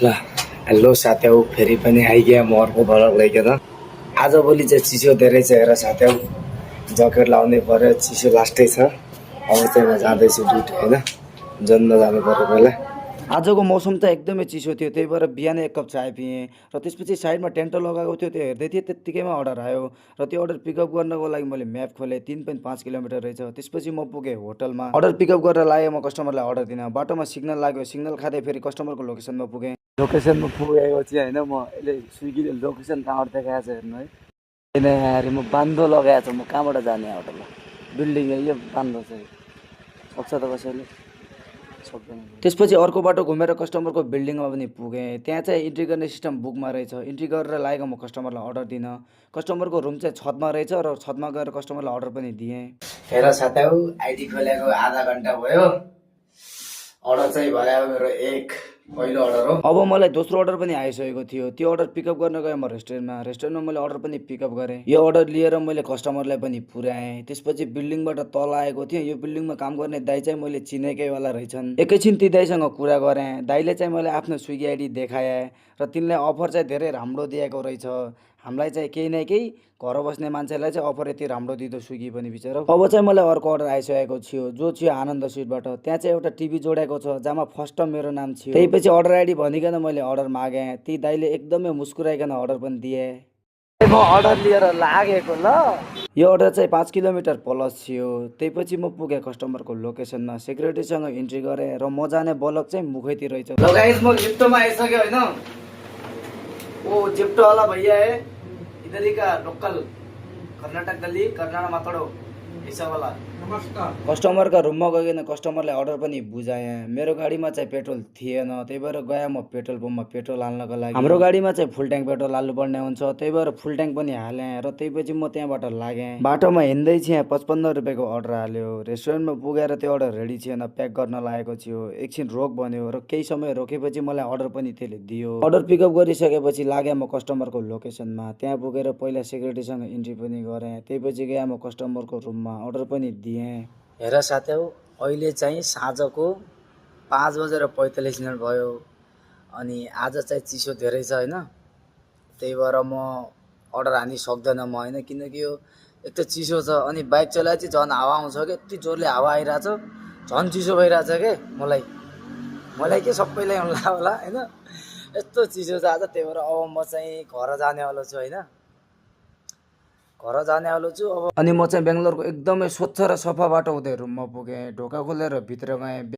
ल हेलो साथीहरु फेरि पनि आइगयो म अर्को भ्लग लिएर आजभोलि चाहिँ चिसो धेरै छ हेर साथीहरु ज्याकेट लाउनै पर्यो चिसो लास्टै छ अब चाहिँ म जाँदैछु ड्युटी हैन जन्न जानु पर्यो पहिला आजको मौसम त एकदमै चिसो थियो त्यही भएर बिहानै एक कप चाय पिएँ र त्यसपछि साइडमा टेन्ट लगाएको थियो त्यो हेर्दै थिएँ त्यत्तिकैमा अर्डर आयो र त्यो अर्डर पिकअप गर्नको लागि मैले म्याप खोलेँ 3.5 किलोमिटर रहेछ त्यसपछि म पुगेँ होटलमा अर्डर पिकअप गरेर लाएँ म कस्टमरलाई अर्डर दिन बाटोमा सिग्नल लाग्यो सिग्नल खाँदै फेरि कस्टमरको लोकेसनमा पुगेँ लोकेसनमा पुगेपछि हैन म यसले स्विगीले लोकेसन कहाँबाट देखाएको छ हेर्नु है हैन यार म बान्दो लगाएको छ म कहाँबाट जाने होटल बिल्डिङ यो बान्दो छ सक्छ त कसैले त्यसपछि अर्को बाटो घुमेर कस्टमरको बिल्डिङमा पनि पुगेँ त्यहाँ चाहिँ इन्ट्री गर्ने सिस्टम बुकमा रहेछ इन्ट्री गरेर लागेको म कस्टमरलाई अर्डर दिन कस्टमरको रुम चाहिँ छतमा रहेछ र छतमा गएर कस्टमरलाई अर्डर पनि दिएँ हेर साथीहरु आइडी खोलेको आधा घन्टा भयो अर्डर चाहिँ भयो मेरो एक पहिलो अर्डर हो अब मलाई दोस्रो अर्डर पनि आइसकेको थियो त्यो अर्डर पिकअप गर्न गएँ म रेस्टुरेन्टमा मैले अर्डर पनि पिकअप गरेँ यो अर्डर लिएर मैले कस्टमरलाई पनि पुर्याएँ त्यसपछि बिल्डिङबाट तल आएको थिएँ यो बिल्डिङमा काम गर्ने दाइ चाहिँ मैले चिनेकैवाला रहेछन् एकैछिन ती दाइसँग कुरा गरेँ दाइले चाहिँ मैले आफ्नो स्विगी आइडी देखाएँ र तिनले अफर चाहिँ धेरै राम्रो दिएको रहेछ हामीलाई चाहिँ केही न केही घर बस्ने मान्छेलाई चाहिँ अफर यति राम्रो दिँदो स्विगी पनि बिचरा अब चाहिँ मलाई अर्को अर्डर आइसकेको थियो जो थियो आनन्द स्विटबाट त्यहाँ चाहिँ एउटा टिभी जोडेको छ जहाँ फर्स्ट मेरो नाम थियो त्यही पछि अर्डर आइडी भनिकन मैले अर्डर मागेँ ती दाइले एकदमै मुस्कुराइकन अर्डर पनि दिए म अर्डर लिएर लागेको ल यो अर्डर चाहिँ 5 किलोमिटर प्लस थियो त्यही पछि म पुगेँ कस्टमरको लोकेसनमा सेक्युरिटीसँग इन्ट्री गरेँ र म जाने बलक चाहिँ मुखैतिर रहेछ ल गाइस म लिफ्टमा आइसक्यो हैन ओ जिप्टो वाला भैया है इधर ही का लोकल कर्नाटक गली कर्नाटक मातड़ो ऐसा वाला नमस्कार कस्टमरका रुममा गइकन कस्टमरलाई अर्डर पनि बुझाएँ मेरो गाडीमा चाहिँ पेट्रोल थिएन त्यही भएर गएँ म पेट्रोल पम्पमा पेट्रोल हाल्नको लागि हाम्रो गाडीमा चाहिँ फुल ट्याङ्क पेट्रोल हाल्नुपर्ने हुन्छ त्यही भएर फुल ट्याङ्क पनि हालेँ र त्यसपछि म त्यहाँबाट लागेँ बाटोमा हिँड्दै थिएँ 55 रुपियाँको अर्डर हाल्यो रेस्टुरेन्टमा पुगेर त्यो अर्डर रेडी थिएन प्याक गर्न लागेको थियो एकछिन रोक भन्यो र केही समय रोकेपछि मलाई अर्डर पनि त्यसले दियो अर्डर पिकअप गरिसकेपछि लागेँ म कस्टमरको लोकेसनमा त्यहाँ पुगेर पहिला सेक्युरिटीसँग इन्ट्री पनि गरेँ त्यसपछि गएँ म कस्टमरको रुममा अर्डर पनि दिएँ हेर साथीहरु अहिले चाहिँ साँझको 5:45 भयो अनि आज चाहिँ चिसो धेरै छ हैन त्यही भएर म अर्डर हानि सक्दैन म हैन किनकि यो एक त चिसो छ अनि बाइक चलाए चाहिँ झन् हावा आउँछ के यति जोरले हावा आइराछ झन् चिसो भइराछ के मलाई के सबैलाई होला हैन यस्तो चिसो छ आज त्यही भएर अब म चाहिँ घर जानेवाला छु हैन घर जानेवाला छु अब अनि म चाहिँ बेंगलोरको एकदमै स्वच्छ र सफा बाटो हुँदै रुममा पुगेँ ढोका खोलेर भित्र गएँ